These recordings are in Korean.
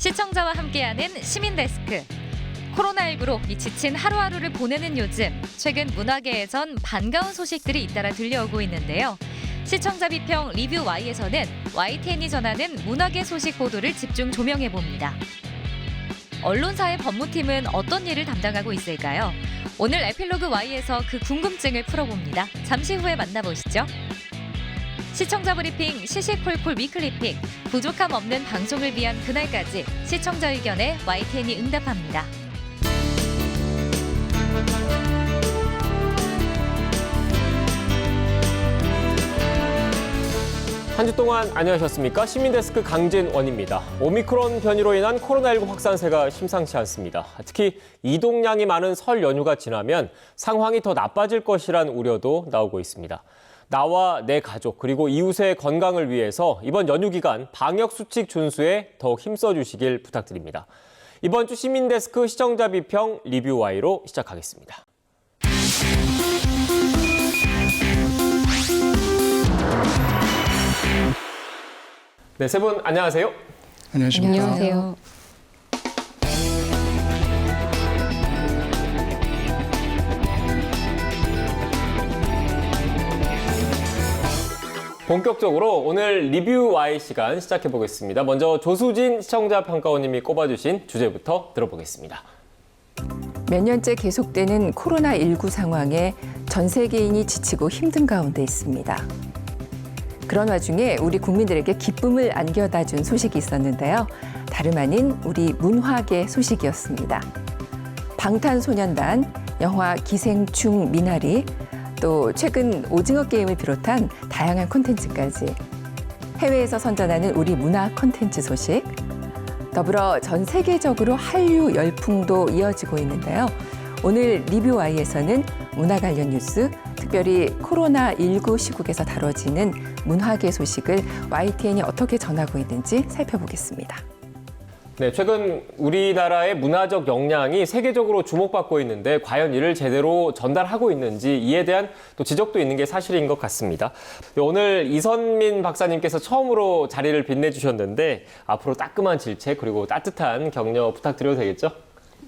시청자와 함께하는 시민데스크. 코로나19로 이 지친 하루하루를 보내는 요즘, 최근 문화계에선 반가운 소식들이 잇따라 들려오고 있는데요. 시청자 비평 리뷰 Y에서는 YTN이 전하는 문화계 소식 보도를 집중 조명해봅니다. 언론사의 법무팀은 어떤 일을 담당하고 있을까요? 오늘 에필로그 Y에서 그 궁금증을 풀어봅니다. 잠시 후에 만나보시죠. 시청자 브리핑 시시콜콜 위클리픽, 부족함 없는 방송을 위한 그날까지 시청자 의견에 YTN이 응답합니다. 한 주 동안 안녕하셨습니까? 시민데스크 강진원입니다. 오미크론 변이로 인한 코로나19 확산세가 심상치 않습니다. 특히 이동량이 많은 설 연휴가 지나면 상황이 더 나빠질 것이란 우려도 나오고 있습니다. 나와 내 가족 그리고 이웃의 건강을 위해서 이번 연휴 기간 방역수칙 준수에 더욱 힘써 주시길 부탁드립니다. 이번 주 시민데스크 시청자 비평 리뷰 Y로 시작하겠습니다. 네, 세 분 안녕하세요. 안녕하십니까. 안녕하세요. 본격적으로 오늘 리뷰 Y 시간 시작해 보겠습니다. 먼저 조수진 시청자 평가원님이 꼽아주신 주제부터 들어보겠습니다. 몇 년째 계속되는 코로나19 상황에 전 세계인이 지치고 힘든 가운데 있습니다. 그런 와중에 우리 국민들에게 기쁨을 안겨다 준 소식이 있었는데요. 다름 아닌 우리 문화계 소식이었습니다. 방탄소년단, 영화 기생충 미나리, 또 최근 오징어 게임을 비롯한 다양한 콘텐츠까지 해외에서 선전하는 우리 문화 콘텐츠 소식, 더불어 전 세계적으로 한류 열풍도 이어지고 있는데요. 오늘 리뷰 Y에서는 문화 관련 뉴스, 특별히 코로나19 시국에서 다뤄지는 문화계 소식을 YTN이 어떻게 전하고 있는지 살펴보겠습니다. 네, 최근 우리나라의 문화적 역량이 세계적으로 주목받고 있는데 과연 이를 제대로 전달하고 있는지 이에 대한 또 지적도 있는 게 사실인 것 같습니다. 오늘 이선민 박사님께서 처음으로 자리를 빛내주셨는데 앞으로 따끔한 질책 그리고 따뜻한 격려 부탁드려도 되겠죠?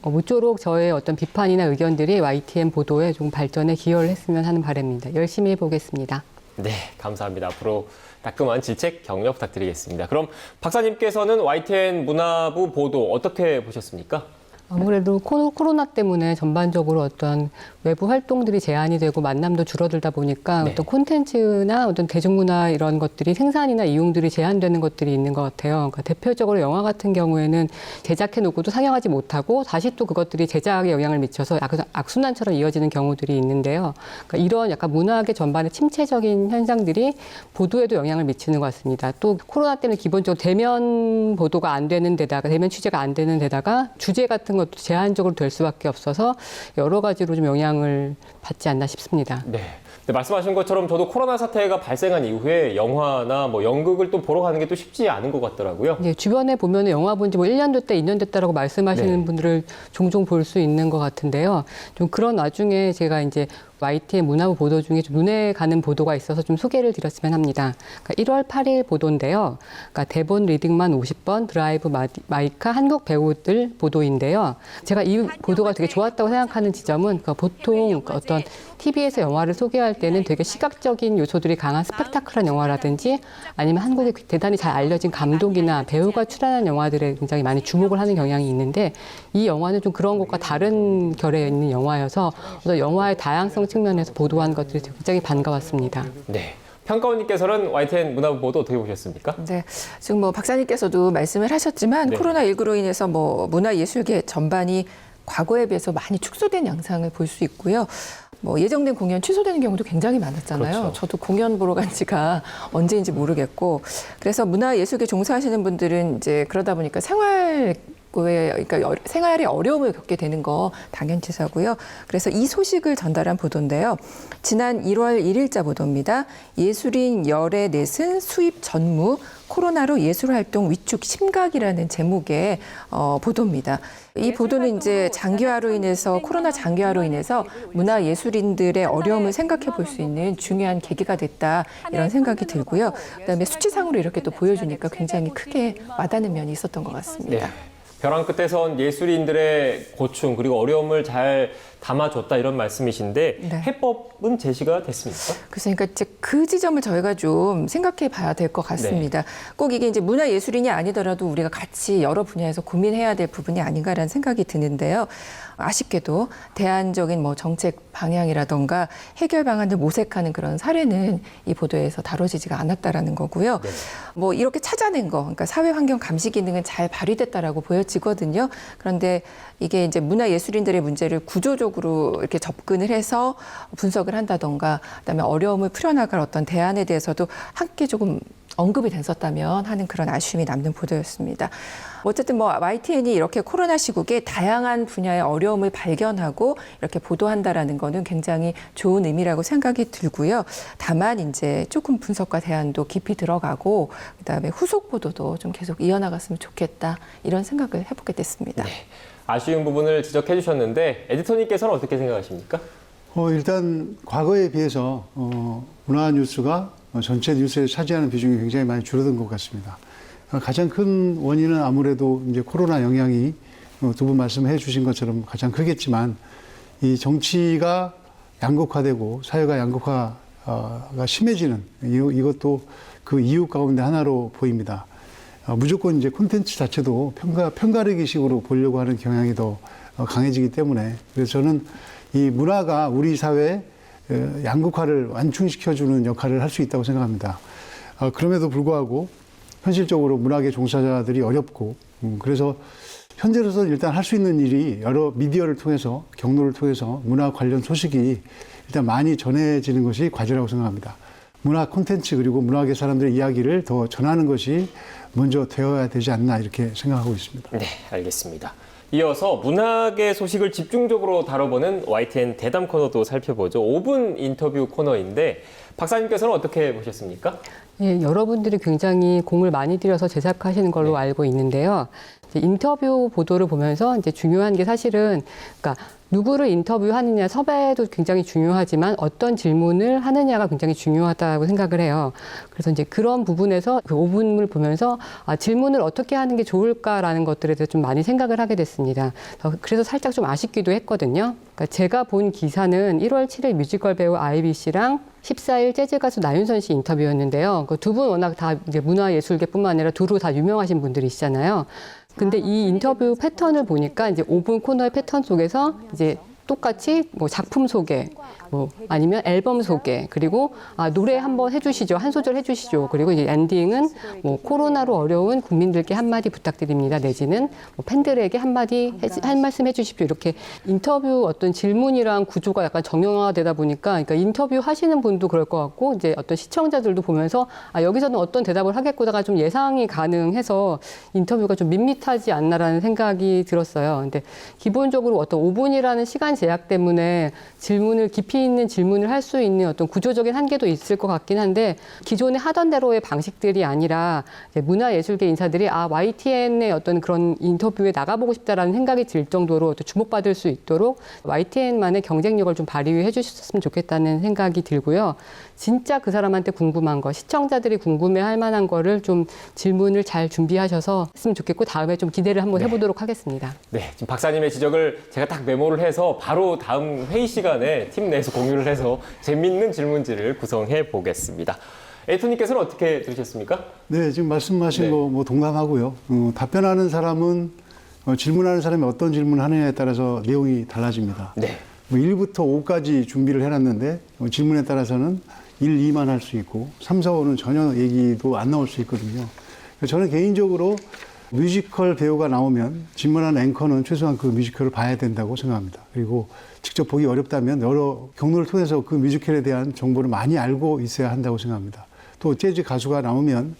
모쪼록 저의 어떤 비판이나 의견들이 YTN 보도에 좀 발전에 기여를 했으면 하는 바람입니다. 열심히 해보겠습니다. 네, 감사합니다. 앞으로 따끔한 질책, 격려 부탁드리겠습니다. 그럼 박사님께서는 YTN 문화부 보도 어떻게 보셨습니까? 아무래도 코로나 때문에 전반적으로 어떤 외부 활동들이 제한이 되고 만남도 줄어들다 보니까 네. 어떤 콘텐츠나 어떤 대중문화 이런 것들이 생산이나 이용들이 제한되는 것들이 있는 것 같아요. 그러니까 대표적으로 영화 같은 경우에는 제작해놓고도 상영하지 못하고 다시 또 그것들이 제작에 영향을 미쳐서 악순환처럼 이어지는 경우들이 있는데요. 그러니까 이런 약간 문화계 전반의 침체적인 현상들이 보도에도 영향을 미치는 것 같습니다. 또 코로나 때문에 기본적으로 대면 보도가 안 되는 데다가 대면 취재가 안 되는 데다가 주제 같은 것도 제한적으로 될 수밖에 없어서 여러 가지로 좀 영향을 받지 않나 싶습니다. 네. 네, 말씀하신 것처럼 저도 코로나 사태가 발생한 이후에 영화나 연극을 또 보러 가는 게 또 쉽지 않은 것 같더라고요. 네, 주변에 보면 영화 본 지 1년 됐다, 2년 됐다라고 말씀하시는 네. 분들을 종종 볼 수 있는 것 같은데요. 좀 그런 와중에 제가 이제 YTN 문화부 보도 중에 좀 눈에 가는 보도가 있어서 좀 소개를 드렸으면 합니다. 그러니까 1월 8일 보도인데요. 그러니까 대본 리딩만 50번, 드라이브 마이카 한국 배우들 보도인데요. 제가 이 보도가 되게 좋았다고 생각하는 지점은 그러니까 보통 어떤 TV에서 영화를 소개할 때는 되게 시각적인 요소들이 강한 스펙타클한 영화라든지 아니면 한국에 대단히 잘 알려진 감독이나 배우가 출연한 영화들에 굉장히 많이 주목을 하는 경향이 있는데 이 영화는 좀 그런 것과 다른 결에 있는 영화여서 어떤 영화의 다양성 측면에서 보도한 것들이 굉장히 반가웠습니다. 네. 평가원님께서는 YTN 문화부 보도 어떻게 보셨습니까? 네, 지금 박사님께서도 말씀을 하셨지만 네. 코로나19로 인해서 문화예술계 전반이 과거에 비해서 많이 축소된 양상을 볼 수 있고요. 예정된 공연 취소되는 경우도 굉장히 많았잖아요. 그렇죠. 저도 공연 보러 간 지가 언제인지 모르겠고. 그래서 문화예술계 종사하시는 분들은 이제 그러다 보니까 생활 그러니까 생활에 어려움을 겪게 되는 거 당연치사고요. 그래서 이 소식을 전달한 보도인데요. 지난 1월 1일자 보도입니다. 예술인 열의 넷은 수입 전무, 코로나로 예술활동 위축 심각이라는 제목의 보도입니다. 이 보도는 이제 장기화로 인해서 코로나 장기화로 인해서 문화예술인들의 어려움을 생각해 볼 수 있는 중요한 계기가 됐다 이런 생각이 들고요. 그다음에 수치상으로 이렇게 또 보여주니까 굉장히 크게 와닿는 면이 있었던 것 같습니다. 네. 벼랑 끝에 선 예술인들의 고충 그리고 어려움을 잘 담아줬다 이런 말씀이신데 네. 해법은 제시가 됐습니까? 그러니까 이제 그 지점을 저희가 좀 생각해 봐야 될 것 같습니다. 네. 꼭 이게 이제 문화예술인이 아니더라도 우리가 같이 여러 분야에서 고민해야 될 부분이 아닌가라는 생각이 드는데요. 아쉽게도 대안적인 뭐 정책 방향이라던가 해결 방안을 모색하는 그런 사례는 이 보도에서 다뤄지지가 않았다라는 거고요. 네. 뭐 이렇게 찾아낸 거, 그러니까 사회 환경 감시 기능은 잘 발휘됐다라고 보여지거든요. 그런데 이게 이제 문화예술인들의 문제를 구조적으로 이렇게 접근을 해서 분석을 한다던가, 그다음에 어려움을 풀어나갈 어떤 대안에 대해서도 함께 조금 언급이 됐었다면 하는 그런 아쉬움이 남는 보도였습니다. 어쨌든 뭐 YTN이 이렇게 코로나 시국에 다양한 분야의 어려움을 발견하고 이렇게 보도한다라는 거는 굉장히 좋은 의미라고 생각이 들고요. 다만 이제 조금 분석과 대안도 깊이 들어가고 그다음에 후속 보도도 좀 계속 이어나갔으면 좋겠다 이런 생각을 해보게 됐습니다. 네. 아쉬운 부분을 지적해 주셨는데 에디터님께서는 어떻게 생각하십니까? 일단 과거에 비해서 문화 뉴스가 전체 뉴스에 차지하는 비중이 굉장히 많이 줄어든 것 같습니다. 가장 큰 원인은 아무래도 이제 코로나 영향이 두 분 말씀해 주신 것처럼 가장 크겠지만 이 정치가 양극화되고 사회가 양극화가 심해지는 이것도 그 이유 가운데 하나로 보입니다. 무조건 이제 콘텐츠 자체도 편가르기식으로 보려고 하는 경향이 더 강해지기 때문에 그래서 저는 이 문화가 우리 사회에 양극화를 완충시켜주는 역할을 할 수 있다고 생각합니다. 그럼에도 불구하고 현실적으로 문학의 종사자들이 어렵고 그래서 현재로서는 일단 할 수 있는 일이 여러 미디어를 통해서 경로를 통해서 문화 관련 소식이 일단 많이 전해지는 것이 과제라고 생각합니다. 문화 콘텐츠 그리고 문학의 사람들의 이야기를 더 전하는 것이 먼저 되어야 되지 않나 이렇게 생각하고 있습니다. 네, 알겠습니다. 이어서 문학의 소식을 집중적으로 다뤄보는 YTN 대담 코너도 살펴보죠. 5분 인터뷰 코너인데 박사님께서는 어떻게 보셨습니까? 예, 여러분들이 굉장히 공을 많이 들여서 제작하시는 걸로 네. 알고 있는데요. 이제 인터뷰 보도를 보면서 이제 중요한 게 사실은 그러니까 누구를 인터뷰하느냐 섭외도 굉장히 중요하지만 어떤 질문을 하느냐가 굉장히 중요하다고 생각을 해요. 그래서 이제 그런 부분에서 그 5분을 보면서 질문을 어떻게 하는 게 좋을까라는 것들에 대해서 좀 많이 생각을 하게 됐습니다. 그래서 살짝 좀 아쉽기도 했거든요. 그러니까 제가 본 기사는 1월 7일 뮤지컬 배우 아이비 씨랑 14일 재즈 가수 나윤선 씨 인터뷰였는데요. 그 두 분 워낙 다 이제 문화예술계뿐만 아니라 두루 다 유명하신 분들이시잖아요. 근데 이 인터뷰 패턴을 보니까 이제 5분 코너의 패턴 속에서 이제 똑같이 뭐 작품 소개, 뭐 아니면 앨범 소개, 그리고 노래 한번 해주시죠, 한 소절 해주시죠. 그리고 이제 엔딩은 뭐 코로나로 어려운 국민들께 한마디 부탁드립니다. 내지는 뭐 팬들에게 한마디 한 말씀 해주십시오. 이렇게 인터뷰 어떤 질문이랑 구조가 약간 정형화되다 보니까, 그러니까 인터뷰 하시는 분도 그럴 것 같고 이제 어떤 시청자들도 보면서 여기서는 어떤 대답을 하겠구나가 좀 예상이 가능해서 인터뷰가 좀 밋밋하지 않나라는 생각이 들었어요. 근데 기본적으로 어떤 5분이라는 시간 제약 때문에 질문을 깊이 있는 질문을 할 수 있는 어떤 구조적인 한계도 있을 것 같긴 한데 기존에 하던 대로의 방식들이 아니라 문화예술계 인사들이 YTN의 어떤 그런 인터뷰에 나가보고 싶다라는 생각이 들 정도로 또 주목받을 수 있도록 YTN만의 경쟁력을 좀 발휘해 주셨으면 좋겠다는 생각이 들고요. 진짜 그 사람한테 궁금한 거, 시청자들이 궁금해할 만한 거를 좀 질문을 잘 준비하셔서 했으면 좋겠고 다음에 좀 기대를 한번 해보도록 하겠습니다. 네, 지금 박사님의 지적을 제가 딱 메모를 해서 바로 다음 회의 시간에 팀 내에서 공유를 해서 재밌는 질문지를 구성해 보겠습니다. 에디터님께서는 어떻게 들으셨습니까? 네, 지금 말씀하신 네. 거 뭐 동감하고요. 답변하는 사람은 질문하는 사람이 어떤 질문을 하느냐에 따라서 내용이 달라집니다. 네. 뭐 1부터 5까지 준비를 해놨는데 질문에 따라서는 1, 2만 할 수 있고 3, 4, 5는 전혀 얘기도 안 나올 수 있거든요. 저는 개인적으로 뮤지컬 배우가 나오면 질문하는 앵커는 최소한 그 뮤지컬을 봐야 된다고 생각합니다. 그리고 직접 보기 어렵다면 여러 경로를 통해서 그 뮤지컬에 대한 정보를 많이 알고 있어야 한다고 생각합니다. 또 재즈 가수가 나오면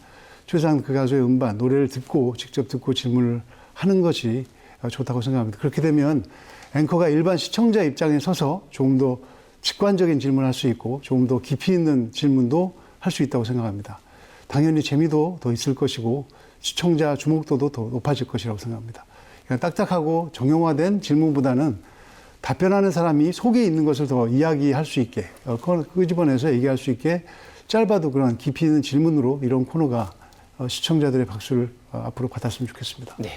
최소한 그 가수의 음반, 노래를 듣고 직접 듣고 질문을 하는 것이 좋다고 생각합니다. 그렇게 되면 앵커가 일반 시청자 입장에 서서 조금 더 직관적인 질문을 할 수 있고 조금 더 깊이 있는 질문도 할 수 있다고 생각합니다. 당연히 재미도 더 있을 것이고 시청자 주목도도 더 높아질 것이라고 생각합니다. 그러니까 딱딱하고 정형화된 질문보다는 답변하는 사람이 속에 있는 것을 더 이야기할 수 있게 끄집어내서 얘기할 수 있게 짧아도 그런 깊이 있는 질문으로 이런 코너가 시청자들의 박수를 앞으로 받았으면 좋겠습니다. 네.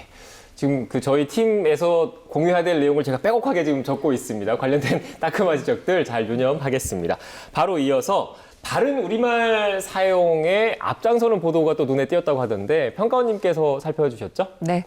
지금 저희 팀에서 공유해야 될 내용을 제가 빼곡하게 지금 적고 있습니다. 관련된 따끔한 지적들 잘 유념하겠습니다. 바로 이어서 바른 우리말 사용에 앞장서는 보도가 또 눈에 띄었다고 하던데 평가원님께서 살펴주셨죠? 네,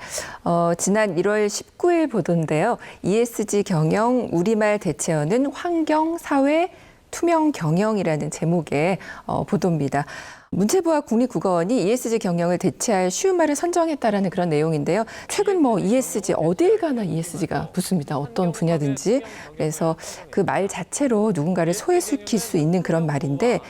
지난 1월 19일 보도인데요. ESG 경영 우리말 대체어는 환경, 사회, 투명 경영이라는 제목의 보도입니다. 문체부와 국립국어원이 ESG 경영을 대체할 쉬운 말을 선정했다라는 그런 내용인데요. 최근 ESG 어딜 가나 ESG가 붙습니다. 어떤 분야든지. 그래서 그 말 자체로 누군가를 소외시킬 수 있는 그런 말인데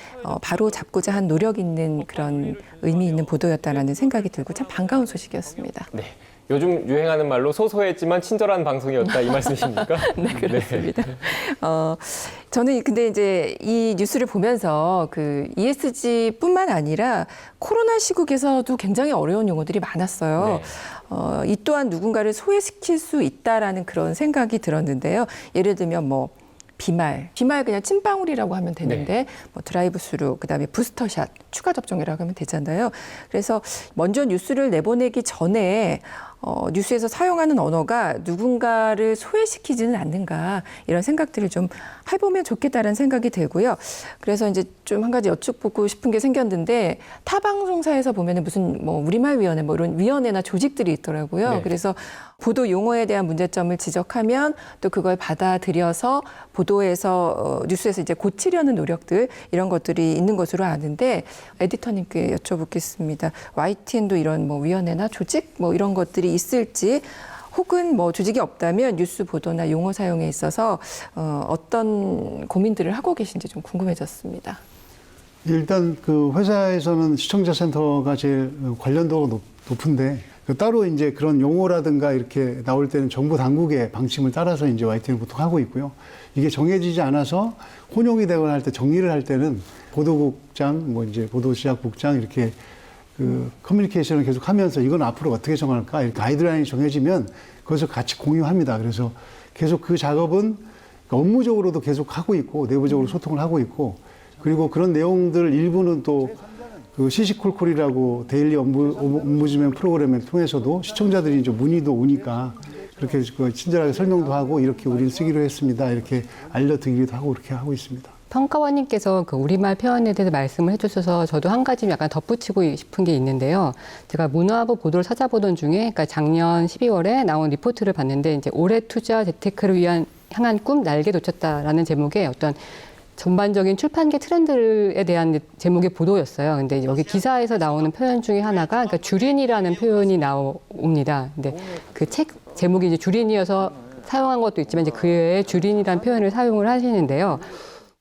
바로 잡고자 한 노력 있는 그런 의미 있는 보도였다라는 생각이 들고 참 반가운 소식이었습니다. 네. 요즘 유행하는 말로 소소했지만 친절한 방송이었다 이 말씀이십니까? 네, 그렇습니다. 저는 근데 이제 이 뉴스를 보면서 그 ESG뿐만 아니라 코로나 시국에서도 굉장히 어려운 용어들이 많았어요. 네. 이 또한 누군가를 소외시킬 수 있다라는 그런 생각이 들었는데요. 예를 들면 비말 그냥 찐방울이라고 하면 되는데 네. 드라이브 스루, 그다음에 부스터샷, 추가 접종이라고 하면 되잖아요. 그래서 먼저 뉴스를 내보내기 전에 뉴스에서 사용하는 언어가 누군가를 소외시키지는 않는가 이런 생각들을 좀 해보면 좋겠다는 생각이 들고요. 그래서 이제 좀 한 가지 여쭙고 싶은 게 생겼는데 타 방송사에서 보면은 무슨 우리말위원회 이런 위원회나 조직들이 있더라고요. 네. 그래서 보도 용어에 대한 문제점을 지적하면 또 그걸 받아들여서 보도에서 뉴스에서 이제 고치려는 노력들 이런 것들이 있는 것으로 아는데 에디터님께 여쭤보겠습니다. YTN도 이런 위원회나 조직 이런 것들이 있을지 혹은 조직이 없다면 뉴스 보도나 용어 사용에 있어서 어떤 고민들을 하고 계신지 좀 궁금해졌습니다. 일단 그 회사에서는 시청자 센터가 제일 관련도가 높은데 따로 이제 그런 용어라든가 이렇게 나올 때는 정부 당국의 방침을 따라서 이제 YTN을 보통 하고 있고요. 이게 정해지지 않아서 혼용이 되거나 할 때 정리를 할 때는 보도국장, 이제 보도시작국장 이렇게 그 커뮤니케이션을 계속 하면서 이건 앞으로 어떻게 정할까 이렇게 가이드라인이 정해지면 그것을 같이 공유합니다. 그래서 계속 그 작업은 업무적으로도 계속 하고 있고 내부적으로 소통을 하고 있고 그리고 그런 내용들 일부는 또 그 시시콜콜이라고 데일리 ombudsman 프로그램을 통해서도 시청자들이 이제 문의도 오니까 그렇게 친절하게 설명도 하고 이렇게 우리는 쓰기로 했습니다. 이렇게 알려드리기도 하고 그렇게 하고 있습니다. 평가원님께서 그 우리말 표현에 대해서 말씀을 해주셔서 저도 한 가지 약간 덧붙이고 싶은 게 있는데요. 제가 문화부 보도를 찾아보던 중에 그러니까 작년 12월에 나온 리포트를 봤는데 이제 올해 투자 재테크를 향한 꿈 날개 돋쳤다라는 제목의 어떤 전반적인 출판계 트렌드에 대한 제목의 보도였어요. 근데 여기 기사에서 나오는 표현 중에 하나가 그러니까 주린이라는 표현이 나옵니다. 근데 그 책 제목이 이제 주린이어서 사용한 것도 있지만 이제 그 외에 주린이라는 표현을 사용을 하시는데요.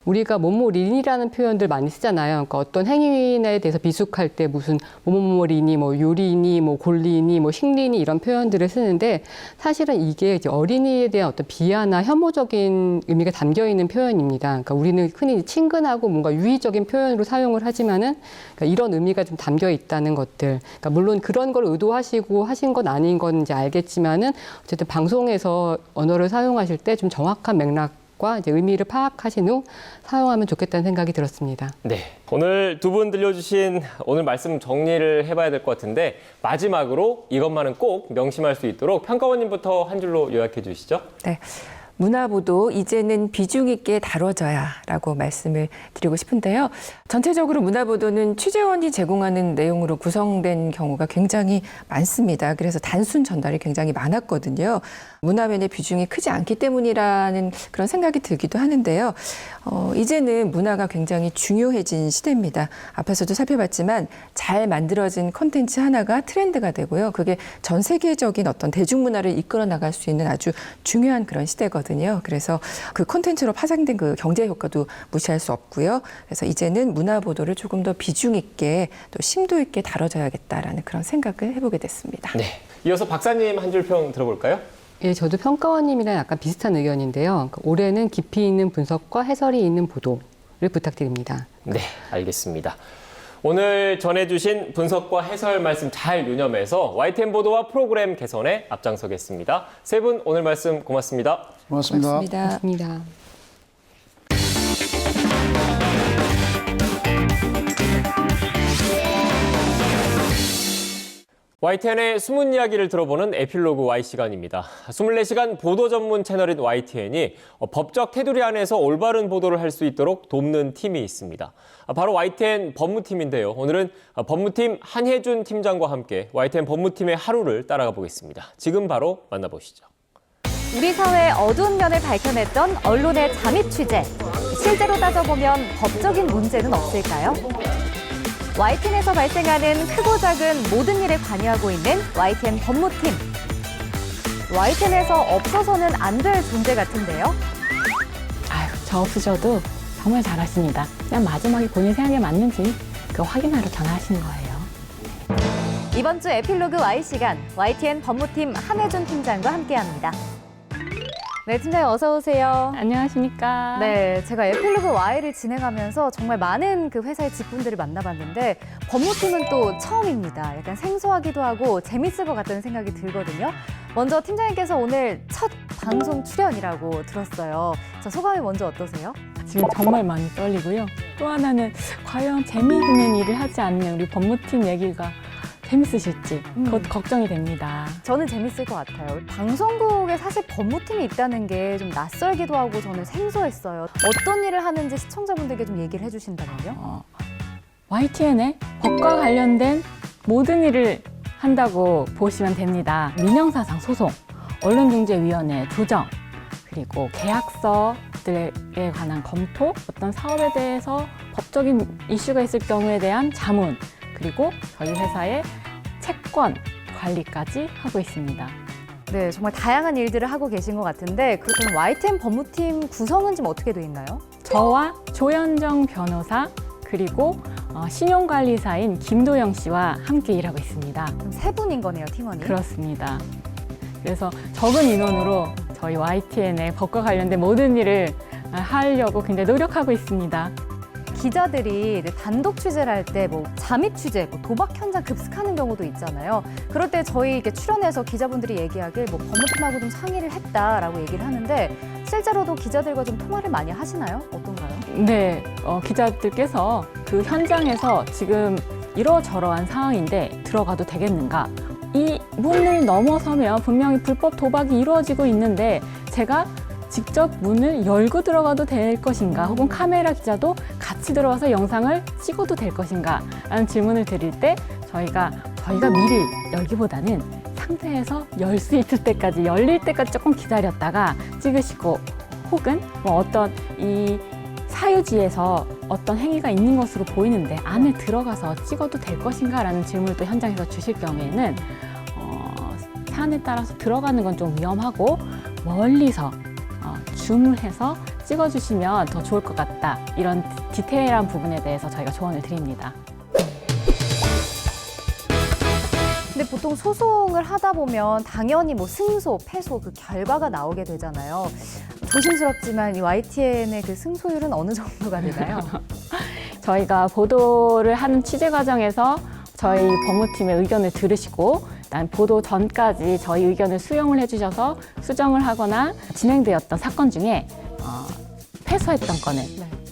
우리가 뭐뭐린이라는 표현들 많이 쓰잖아요. 그러니까 어떤 행위에 대해서 비숙할 때 무슨 뭐뭐뭐린이, 요린이, 골린이, 식린이 이런 표현들을 쓰는데 사실은 이게 이제 어린이에 대한 어떤 비하나 혐오적인 의미가 담겨 있는 표현입니다. 그러니까 우리는 흔히 친근하고 뭔가 유의적인 표현으로 사용을 하지만은 그러니까 이런 의미가 좀 담겨 있다는 것들. 그러니까 물론 그런 걸 의도하시고 하신 건 아닌 건 이제 알겠지만은 어쨌든 방송에서 언어를 사용하실 때 좀 정확한 맥락 과 이제 의미를 파악하신 후 사용하면 좋겠다는 생각이 들었습니다. 네, 오늘 두 분 들려주신 오늘 말씀 정리를 해봐야 될 것 같은데 마지막으로 이것만은 꼭 명심할 수 있도록 평가원님부터 한 줄로 요약해 주시죠. 네. 문화보도 이제는 비중 있게 다뤄져야라고 말씀을 드리고 싶은데요. 전체적으로 문화보도는 취재원이 제공하는 내용으로 구성된 경우가 굉장히 많습니다. 그래서 단순 전달이 굉장히 많았거든요. 문화면의 비중이 크지 않기 때문이라는 그런 생각이 들기도 하는데요. 이제는 문화가 굉장히 중요해진 시대입니다. 앞에서도 살펴봤지만 잘 만들어진 콘텐츠 하나가 트렌드가 되고요. 그게 전 세계적인 어떤 대중문화를 이끌어 나갈 수 있는 아주 중요한 그런 시대거든요. 그래서 그 콘텐츠로 파생된 그 경제 효과도 무시할 수 없고요. 그래서 이제는 문화 보도를 조금 더 비중 있게 또 심도 있게 다뤄져야겠다라는 그런 생각을 해보게 됐습니다. 네. 이어서 박사님 한 줄 평 들어볼까요? 예, 저도 평가원님이랑 약간 비슷한 의견인데요. 그러니까 올해는 깊이 있는 분석과 해설이 있는 보도를 부탁드립니다. 네, 알겠습니다. 오늘 전해주신 분석과 해설 말씀 잘 유념해서 YTN 보도와 프로그램 개선에 앞장서겠습니다. 세 분 오늘 말씀 고맙습니다. 고맙습니다. 고맙습니다. YTN의 숨은 이야기를 들어보는 에필로그 Y 시간입니다. 24시간 보도 전문 채널인 YTN이 법적 테두리 안에서 올바른 보도를 할 수 있도록 돕는 팀이 있습니다. 바로 YTN 법무팀인데요. 오늘은 법무팀 한혜준 팀장과 함께 YTN 법무팀의 하루를 따라가 보겠습니다. 지금 바로 만나보시죠. 우리 사회의 어두운 면을 밝혀냈던 언론의 잠입 취재. 실제로 따져보면 법적인 문제는 없을까요? YTN에서 발생하는 크고 작은 모든 일에 관여하고 있는 YTN 법무팀. YTN에서 없어서는 안 될 존재 같은데요. 아유, 저 없으셔도 정말 잘하십니다. 그냥 마지막에 본인 생각에 맞는지 그거 확인하러 전화하시는 거예요. 이번 주 에필로그 Y 시간, YTN 법무팀 한혜준 팀장과 함께합니다. 네, 팀장님 어서 오세요. 안녕하십니까? 네, 제가 에필로그 Y를 진행하면서 정말 많은 그 회사의 직군들을 만나봤는데 법무팀은 또 처음입니다. 약간 생소하기도 하고 재밌을 것 같다는 생각이 들거든요. 먼저 팀장님께서 오늘 첫 방송 출연이라고 들었어요. 자, 소감이 먼저 어떠세요? 지금 정말 많이 떨리고요. 또 하나는 과연 재미있는 일을 하지 않는 우리 법무팀 얘기가 재밌으실지 그것도 걱정이 됩니다. 저는 재밌을 것 같아요. 방송국에 사실 법무팀이 있다는 게 좀 낯설기도 하고 저는 생소했어요. 어떤 일을 하는지 시청자분들께 좀 얘기를 해주신다면요? YTN의 법과 관련된 모든 일을 한다고 보시면 됩니다. 민형사상 소송, 언론중재위원회 조정, 그리고 계약서들에 관한 검토, 어떤 사업에 대해서 법적인 이슈가 있을 경우에 대한 자문, 그리고 저희 회사의 채권 관리까지 하고 있습니다. 네, 정말 다양한 일들을 하고 계신 것 같은데 그렇다면 YTN 법무팀 구성은 지금 어떻게 돼 있나요? 저와 조현정 변호사, 그리고 신용관리사인 김도영 씨와 함께 일하고 있습니다. 그럼 세 분인 거네요, 팀원이. 그렇습니다. 그래서 적은 인원으로 저희 YTN의 법과 관련된 모든 일을 하려고 굉장히 노력하고 있습니다. 기자들이 단독 취재를 할 때 뭐 잠입 취재, 뭐 도박 현장 급습하는 경우도 있잖아요. 그럴 때 저희 이렇게 출연해서 기자분들이 얘기하길 뭐 법무팀하고 좀 상의를 했다라고 얘기를 하는데 실제로도 기자들과 좀 통화를 많이 하시나요? 어떤가요? 네, 기자들께서 그 현장에서 지금 이러저러한 상황인데 들어가도 되겠는가? 이 문을 넘어서면 분명히 불법 도박이 이루어지고 있는데 제가 직접 문을 열고 들어가도 될 것인가, 혹은 카메라 기자도 같이 들어가서 영상을 찍어도 될 것인가 라는 질문을 드릴 때 저희가 미리 열기보다는 상태에서 열 수 있을 때까지, 열릴 때까지 조금 기다렸다가 찍으시고, 혹은 뭐 어떤 이 사유지에서 어떤 행위가 있는 것으로 보이는데 안에 들어가서 찍어도 될 것인가 라는 질문을 또 현장에서 주실 경우에는 사안에 따라서 들어가는 건 좀 위험하고 멀리서 줌을 해서 찍어주시면 더 좋을 것 같다. 이런 디테일한 부분에 대해서 저희가 조언을 드립니다. 근데 보통 소송을 하다 보면 당연히 뭐 승소, 패소 그 결과가 나오게 되잖아요. 조심스럽지만 이 YTN의 그 승소율은 어느 정도가 되나요? 저희가 보도를 하는 취재 과정에서 저희 법무팀의 의견을 들으시고 보도 전까지 저희 의견을 수용을 해주셔서 수정을 하거나 진행되었던 사건 중에 패소했던 건은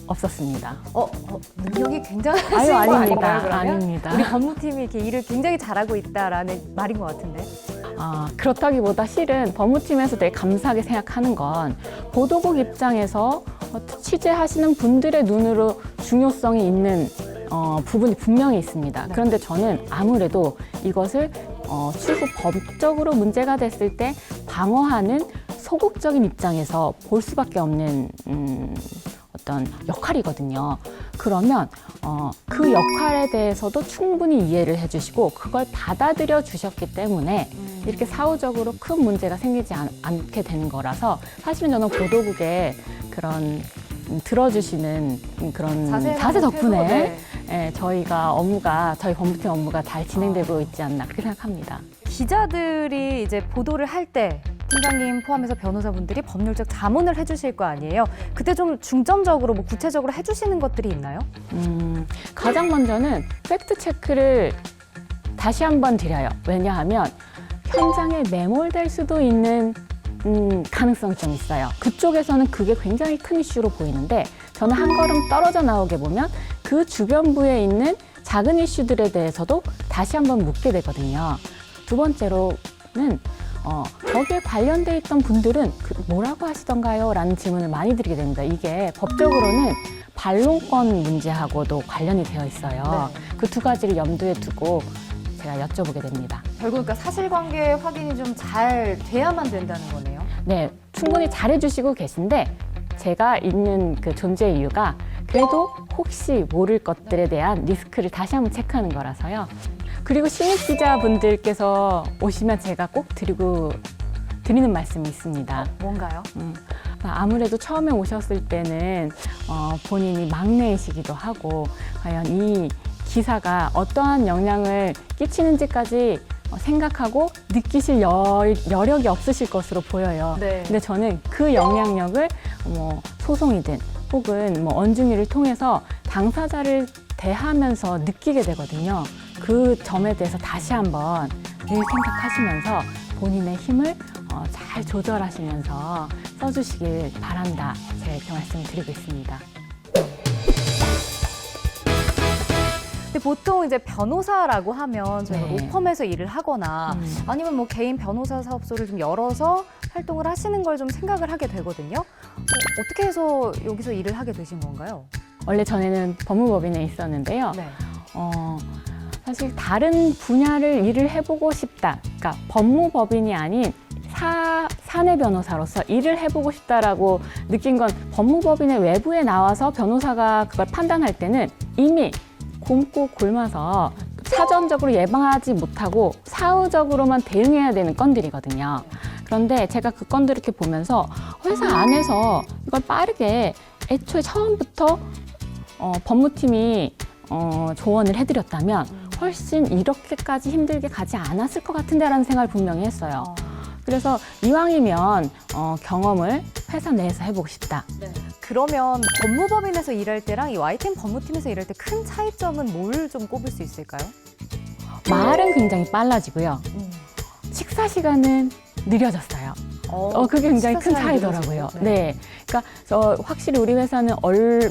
없었습니다. 능력이 굉장하신 아유, 거 아닙니다. 아닌가요, 그러면? 아닙니다. 우리 법무팀이 이렇게 일을 굉장히 잘하고 있다라는 말인 것 같은데. 그렇다기보다 실은 법무팀에서 되게 감사하게 생각하는 건 보도국 입장에서 취재하시는 분들의 눈으로 중요성이 있는 부분이 분명히 있습니다. 네. 그런데 저는 아무래도 이것을 추후 법적으로 문제가 됐을 때 방어하는 소극적인 입장에서 볼 수밖에 없는 어떤 역할이거든요. 그러면 그 역할에 대해서도 충분히 이해를 해주시고 그걸 받아들여 주셨기 때문에 이렇게 사후적으로 큰 문제가 생기지 않게 되는 거라서 사실은 저는 보도국의 그런 들어주시는 그런 자세 덕분에 저희 법무팀 업무가 잘 진행되고 있지 않나 그렇게 생각합니다. 기자들이 이제 보도를 할 때 팀장님 포함해서 변호사분들이 법률적 자문을 해주실 거 아니에요. 그때 좀 중점적으로 뭐 구체적으로 해주시는 것들이 있나요? 가장 먼저는 팩트 체크를 다시 한번 드려요. 왜냐하면 현장에 매몰될 수도 있는 가능성이 좀 있어요. 그쪽에서는 그게 굉장히 큰 이슈로 보이는데 저는 한 걸음 떨어져 나오게 보면 그 주변부에 있는 작은 이슈들에 대해서도 다시 한번 묻게 되거든요. 두 번째로는 거기에 관련돼 있던 분들은 뭐라고 하시던가요? 라는 질문을 많이 드리게 됩니다. 이게 법적으로는 반론권 문제하고도 관련이 되어 있어요. 그 두 가지를 염두에 두고 제가 여쭤보게 됩니다. 결국 그러니까 사실관계 확인이 좀 잘 돼야만 된다는 거네요. 네, 충분히 잘해주시고 계신데 제가 있는 그 존재 이유가 그래도 혹시 모를 것들에 대한 리스크를 다시 한번 체크하는 거라서요. 그리고 신입 기자분들께서 오시면 제가 꼭 드리는 말씀이 있습니다. 뭔가요? 아무래도 처음에 오셨을 때는 본인이 막내이시기도 하고 과연 이 기사가 어떠한 영향을 끼치는지까지 생각하고 느끼실 여력이 없으실 것으로 보여요. 네. 근데 저는 그 영향력을 소송이든 혹은 언중위를 통해서 당사자를 대하면서 느끼게 되거든요. 그 점에 대해서 다시 한번 늘 생각하시면서 본인의 힘을 잘 조절하시면서 써주시길 바란다. 제가 이렇게 말씀을 드리고 있습니다. 근데 보통 이제 변호사라고 하면 저희가 네. 로펌에서 일을 하거나 아니면 뭐 개인 변호사 사업소를 좀 열어서 활동을 하시는 걸 좀 생각을 하게 되거든요. 어떻게 해서 여기서 일을 하게 되신 건가요? 원래 전에는 법무법인에 있었는데요. 네. 사실 다른 분야를 일을 해보고 싶다. 그러니까 법무법인이 아닌 사내 변호사로서 일을 해보고 싶다라고 느낀 건 법무법인의 외부에 나와서 변호사가 그걸 판단할 때는 이미 굶고 굶어서 사전적으로 예방하지 못하고 사후적으로만 대응해야 되는 건들이거든요. 그런데 제가 그 건들을 이렇게 보면서 회사 안에서 이걸 빠르게 애초에 처음부터 법무팀이 조언을 해드렸다면 훨씬 이렇게까지 힘들게 가지 않았을 것 같은데라는 생각을 분명히 했어요. 그래서 이왕이면 경험을 회사 내에서 해보고 싶다. 그러면 법무법인에서 일할 때랑 이 YTN 법무팀에서 일할 때 큰 차이점은 뭘 좀 꼽을 수 있을까요? 말은 굉장히 빨라지고요. 식사 시간은 느려졌어요. 그게 굉장히 큰 차이더라고요. 네, 그러니까 확실히 우리 회사는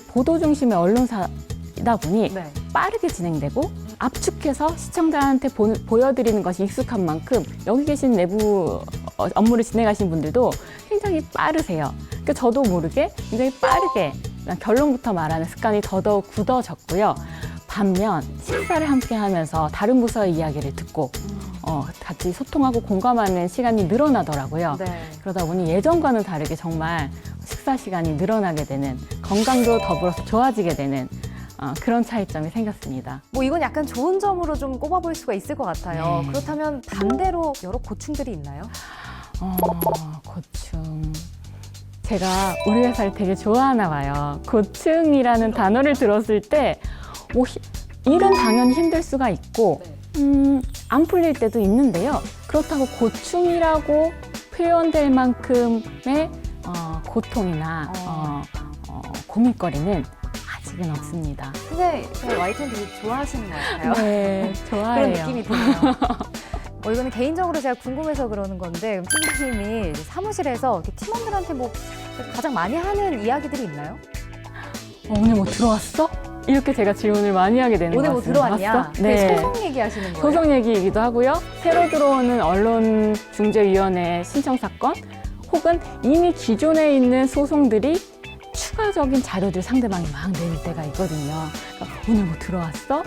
보도 중심의 언론사이다 보니 네. 빠르게 진행되고 압축해서 시청자한테 보여드리는 것이 익숙한 만큼 여기 계신 내부 업무를 진행하시는 분들도 굉장히 빠르세요. 그러니까 저도 모르게 굉장히 빠르게 결론부터 말하는 습관이 더더욱 굳어졌고요. 반면 식사를 함께 하면서 다른 부서의 이야기를 듣고 같이 소통하고 공감하는 시간이 늘어나더라고요. 네. 그러다 보니 예전과는 다르게 정말 식사 시간이 늘어나게 되는, 건강도 더불어서 좋아지게 되는 그런 차이점이 생겼습니다. 뭐 이건 약간 좋은 점으로 좀 꼽아볼 수가 있을 것 같아요. 네. 그렇다면 반대로 여러 고충들이 있나요? 고충. 제가 우리 회사를 되게 좋아하나 봐요. 고충이라는 단어를 들었을 때 일은 당연히 힘들 수가 있고 안 풀릴 때도 있는데요. 그렇다고 고충이라고 표현될 만큼의 고통이나 고민거리는 아직은 없습니다. 근데 저희 YTN 되게 좋아하시는 것 같아요. 네, 좋아해요. 그런 느낌이 드네요. 이거는 개인적으로 제가 궁금해서 그러는 건데 팀장님이 사무실에서 이렇게 팀원들한테 뭐 가장 많이 하는 이야기들이 있나요? 오늘 뭐 들어왔어? 이렇게 제가 질문을 많이 하게 되는 오늘 것 뭐 같습니다. 들어왔냐? 봤어? 네. 소송 얘기하시는 거예요? 소송 얘기이기도 하고요. 새로 들어오는 언론중재위원회 신청 사건 혹은 이미 기존에 있는 소송들이 추가적인 자료들 상대방이 막 내릴 때가 있거든요. 그러니까 오늘 뭐 들어왔어?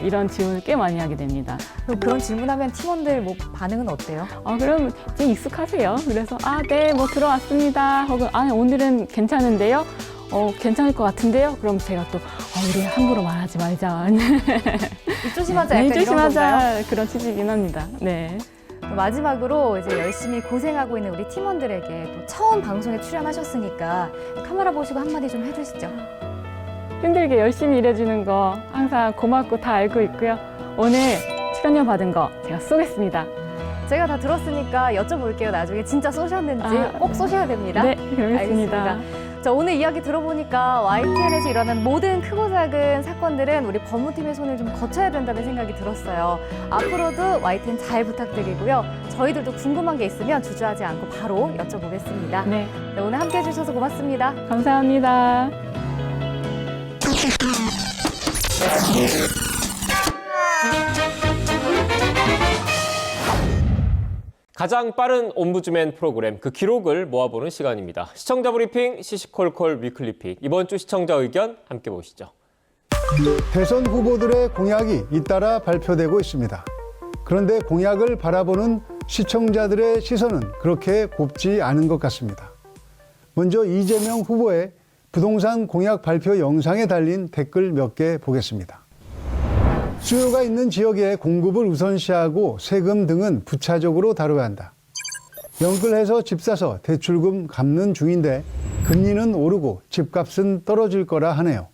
이런 질문을 꽤 많이 하게 됩니다. 그럼 그런 질문하면 팀원들 뭐 반응은 어때요? 그럼 이제 익숙하세요. 그래서 네, 뭐 들어왔습니다. 혹은 오늘은 괜찮은데요? 괜찮을 것 같은데요? 그럼 제가 또 우리 함부로 말하지 말자. 이 조심하자 약간 네, 이런 건가요? 조심하자. 그런 취지이긴 합니다. 네. 마지막으로 이제 열심히 고생하고 있는 우리 팀원들에게 또 처음 방송에 출연하셨으니까 카메라 보시고 한마디 좀 해주시죠. 힘들게 열심히 일해주는 거 항상 고맙고 다 알고 있고요. 오늘 출연료 받은 거 제가 쏘겠습니다. 제가 다 들었으니까 여쭤볼게요. 나중에 진짜 쏘셨는지 꼭 쏘셔야 됩니다. 네, 그렇습니다. 알겠습니다. 자, 오늘 이야기 들어보니까 YTN에서 일어난 모든 크고 작은 사건들은 우리 법무팀의 손을 좀 거쳐야 된다는 생각이 들었어요. 앞으로도 YTN 잘 부탁드리고요. 저희들도 궁금한 게 있으면 주저하지 않고 바로 여쭤보겠습니다. 네, 네, 오늘 함께해 주셔서 고맙습니다. 감사합니다. 가장 빠른 옴부즈맨 프로그램 그 기록을 모아보는 시간입니다. 시청자 브리핑 시시콜콜 위클리픽. 이번 주 시청자 의견 함께 보시죠. 대선 후보들의 공약이 잇따라 발표되고 있습니다. 그런데 공약을 바라보는 시청자들의 시선은 그렇게 곱지 않은 것 같습니다. 먼저 이재명 후보의 부동산 공약 발표 영상에 달린 댓글 몇 개 보겠습니다. 수요가 있는 지역에 공급을 우선시하고 세금 등은 부차적으로 다뤄야 한다. 연끌해서 집 사서 대출금 갚는 중인데 금리는 오르고 집값은 떨어질 거라 하네요.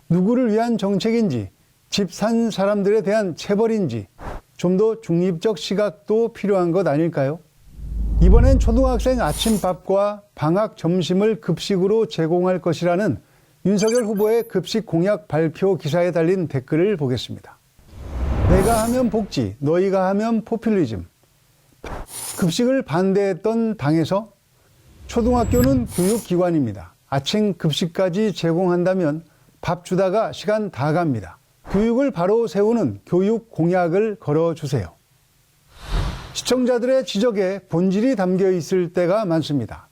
누구를 위한 정책인지, 집 산 사람들에 대한 체벌인지 좀 더 중립적 시각도 필요한 것 아닐까요? 이번엔 초등학생 아침밥과 방학 점심을 급식으로 제공할 것이라는 윤석열 후보의 급식 공약 발표 기사에 달린 댓글을 보겠습니다. 내가 하면 복지, 너희가 하면 포퓰리즘. 급식을 반대했던 당에서 초등학교는 교육기관입니다. 아침 급식까지 제공한다면 밥 주다가 시간 다 갑니다. 교육을 바로 세우는 교육 공약을 걸어주세요. 시청자들의 지적에 본질이 담겨 있을 때가 많습니다.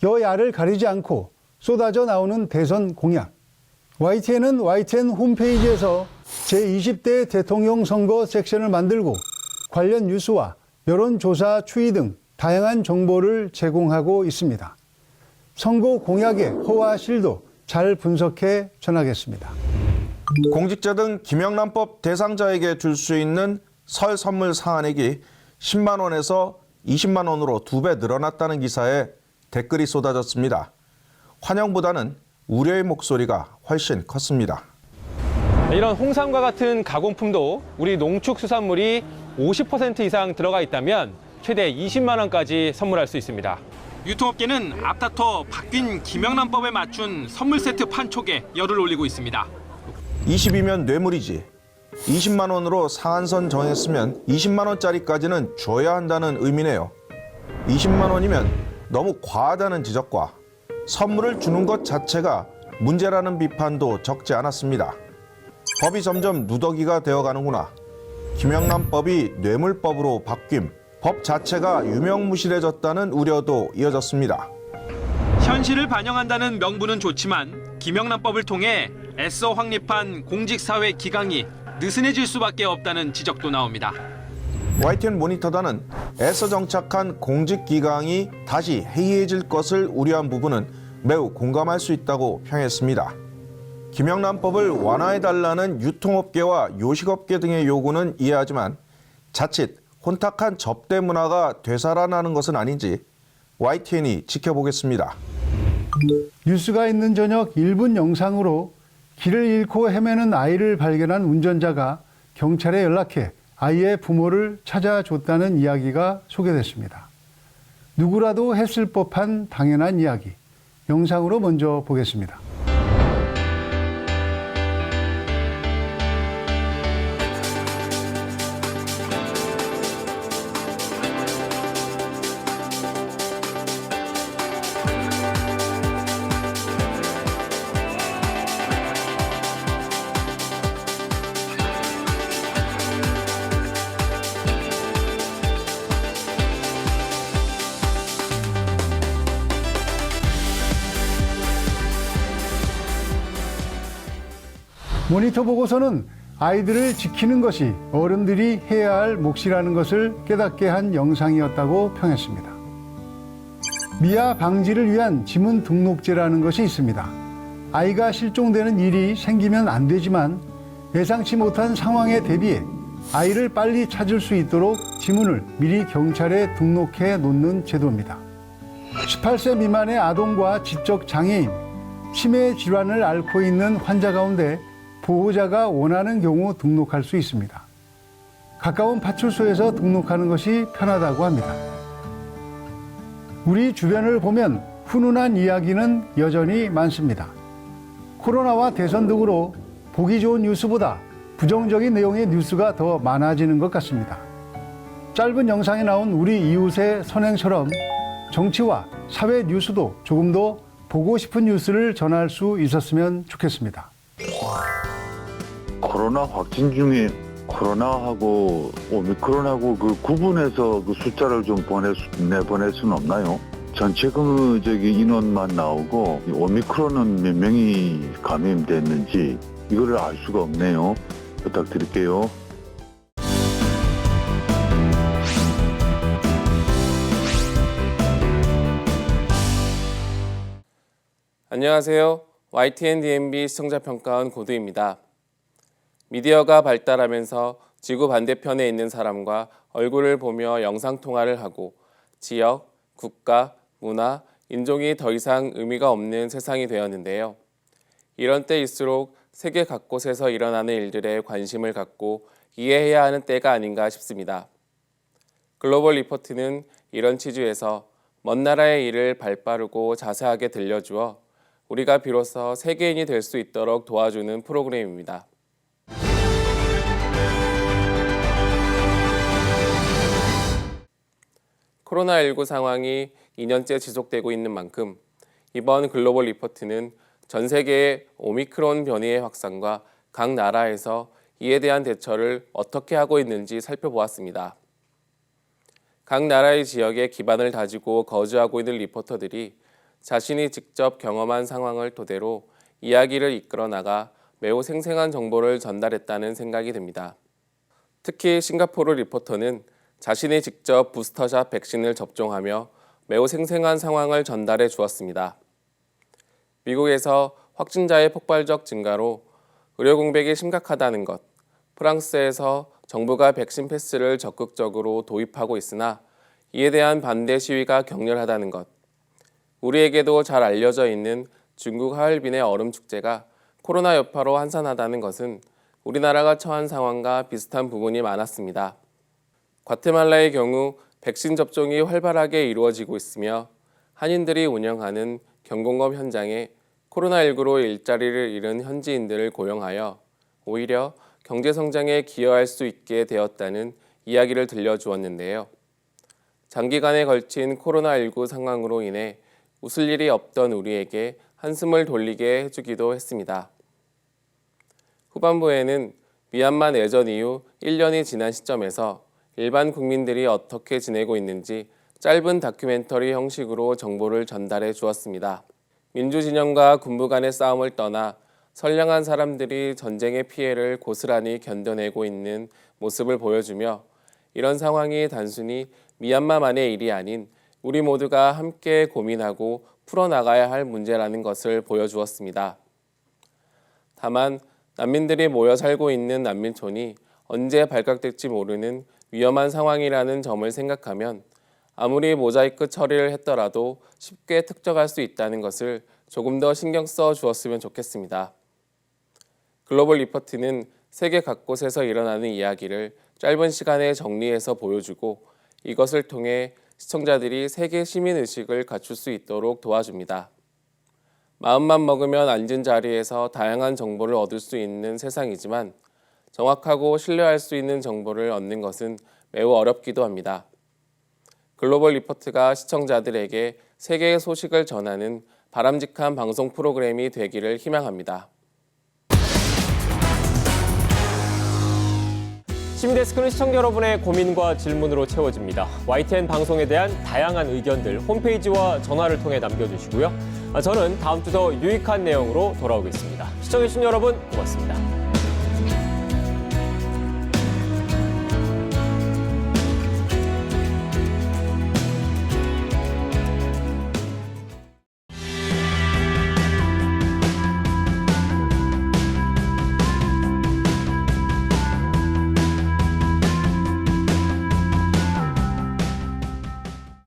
여야를 가리지 않고 쏟아져 나오는 대선 공약. YTN은 YTN 홈페이지에서 제20대 대통령 선거 섹션을 만들고 관련 뉴스와 여론조사 추이 등 다양한 정보를 제공하고 있습니다. 선거 공약의 허와 실도 잘 분석해 전하겠습니다. 공직자 등 김영란법 대상자에게 줄 수 있는 설 선물 상한액이 10만 원에서 20만 원으로 2배 늘어났다는 기사에 댓글이 쏟아졌습니다. 환영보다는 우려의 목소리가 훨씬 컸습니다. 이런 홍삼과 같은 가공품도 우리 농축수산물이 50% 이상 들어가 있다면 최대 20만 원까지 선물할 수 있습니다. 유통업계는 앞다퉈 바뀐 김영란법에 맞춘 선물 세트 판촉에 열을 올리고 있습니다. 20이면 뇌물이지. 20만 원으로 상한선 정했으면 20만 원짜리까지는 줘야 한다는 의미네요. 20만 원이면 너무 과하다는 지적과 선물을 주는 것 자체가 문제라는 비판도 적지 않았습니다. 법이 점점 누더기가 되어가는구나. 김영란법이 뇌물법으로 바뀜, 법 자체가 유명무실해졌다는 우려도 이어졌습니다. 현실을 반영한다는 명분은 좋지만 김영란법을 통해 애써 확립한 공직사회 기강이 느슨해질 수밖에 없다는 지적도 나옵니다. YTN 모니터단은 애써 정착한 공직기강이 다시 해이해질 것을 우려한 부분은 매우 공감할 수 있다고 평했습니다. 김영란법을 완화해달라는 유통업계와 요식업계 등의 요구는 이해하지만 자칫 혼탁한 접대 문화가 되살아나는 것은 아닌지 YTN이 지켜보겠습니다. 뉴스가 있는 저녁 1분 영상으로 길을 잃고 헤매는 아이를 발견한 운전자가 경찰에 연락해 아이의 부모를 찾아줬다는 이야기가 소개됐습니다. 누구라도 했을 법한 당연한 이야기. 영상으로 먼저 보겠습니다. 모니터 보고서는 아이들을 지키는 것이 어른들이 해야 할 몫이라는 것을 깨닫게 한 영상이었다고 평했습니다. 미아 방지를 위한 지문 등록제라는 것이 있습니다. 아이가 실종되는 일이 생기면 안 되지만 예상치 못한 상황에 대비해 아이를 빨리 찾을 수 있도록 지문을 미리 경찰에 등록해 놓는 제도입니다. 18세 미만의 아동과 지적 장애인, 치매 질환을 앓고 있는 환자 가운데 보호자가 원하는 경우 등록할 수 있습니다. 가까운 파출소에서 등록하는 것이 편하다고 합니다. 우리 주변을 보면 훈훈한 이야기는 여전히 많습니다. 코로나와 대선 등으로 보기 좋은 뉴스보다 부정적인 내용의 뉴스가 더 많아지는 것 같습니다. 짧은 영상에 나온 우리 이웃의 선행처럼 정치와 사회 뉴스도 조금 더 보고 싶은 뉴스를 전할 수 있었으면 좋겠습니다. 코로나 확진 중에 코로나하고 오미크론하고 그 구분해서 그 숫자를 좀 내보낼 수는 없나요? 전체 인원만 나오고 오미크론은 몇 명이 감염됐는지 이거를 알 수가 없네요. 부탁드릴게요. 안녕하세요. YTN-DMB 시청자평가원 고두입니다. 미디어가 발달하면서 지구 반대편에 있는 사람과 얼굴을 보며 영상통화를 하고 지역, 국가, 문화, 인종이 더 이상 의미가 없는 세상이 되었는데요. 이런 때일수록 세계 각곳에서 일어나는 일들에 관심을 갖고 이해해야 하는 때가 아닌가 싶습니다. 글로벌 리포트는 이런 취지에서 먼 나라의 일을 발빠르고 자세하게 들려주어 우리가 비로소 세계인이 될 수 있도록 도와주는 프로그램입니다. 코로나19 상황이 2년째 지속되고 있는 만큼 이번 글로벌 리포트는 전 세계의 오미크론 변이의 확산과 각 나라에서 이에 대한 대처를 어떻게 하고 있는지 살펴보았습니다. 각 나라의 지역에 기반을 다지고 거주하고 있는 리포터들이 자신이 직접 경험한 상황을 토대로 이야기를 이끌어 나가 매우 생생한 정보를 전달했다는 생각이 듭니다. 특히 싱가포르 리포터는 자신이 직접 부스터샷 백신을 접종하며 매우 생생한 상황을 전달해 주었습니다. 미국에서 확진자의 폭발적 증가로 의료 공백이 심각하다는 것, 프랑스에서 정부가 백신 패스를 적극적으로 도입하고 있으나 이에 대한 반대 시위가 격렬하다는 것, 우리에게도 잘 알려져 있는 중국 하얼빈의 얼음 축제가 코로나 여파로 한산하다는 것은 우리나라가 처한 상황과 비슷한 부분이 많았습니다. 과테말라의 경우 백신 접종이 활발하게 이루어지고 있으며 한인들이 운영하는 경공업 현장에 코로나19로 일자리를 잃은 현지인들을 고용하여 오히려 경제 성장에 기여할 수 있게 되었다는 이야기를 들려주었는데요. 장기간에 걸친 코로나19 상황으로 인해 웃을 일이 없던 우리에게 한숨을 돌리게 해주기도 했습니다. 후반부에는 미얀마 내전 이후 1년이 지난 시점에서 일반 국민들이 어떻게 지내고 있는지 짧은 다큐멘터리 형식으로 정보를 전달해 주었습니다. 민주진영과 군부 간의 싸움을 떠나 선량한 사람들이 전쟁의 피해를 고스란히 견뎌내고 있는 모습을 보여주며 이런 상황이 단순히 미얀마만의 일이 아닌 우리 모두가 함께 고민하고 풀어나가야 할 문제라는 것을 보여주었습니다. 다만 난민들이 모여 살고 있는 난민촌이 언제 발각될지 모르는 위험한 상황이라는 점을 생각하면 아무리 모자이크 처리를 했더라도 쉽게 특정할 수 있다는 것을 조금 더 신경 써 주었으면 좋겠습니다. 글로벌 리포트는 세계 각곳에서 일어나는 이야기를 짧은 시간에 정리해서 보여주고 이것을 통해 시청자들이 세계 시민의식을 갖출 수 있도록 도와줍니다. 마음만 먹으면 앉은 자리에서 다양한 정보를 얻을 수 있는 세상이지만 정확하고 신뢰할 수 있는 정보를 얻는 것은 매우 어렵기도 합니다. 글로벌 리포트가 시청자들에게 세계의 소식을 전하는 바람직한 방송 프로그램이 되기를 희망합니다. 시민데스크는 시청자 여러분의 고민과 질문으로 채워집니다. YTN 방송에 대한 다양한 의견들 홈페이지와 전화를 통해 남겨주시고요. 저는 다음 주 더 유익한 내용으로 돌아오겠습니다. 시청해주신 여러분 고맙습니다.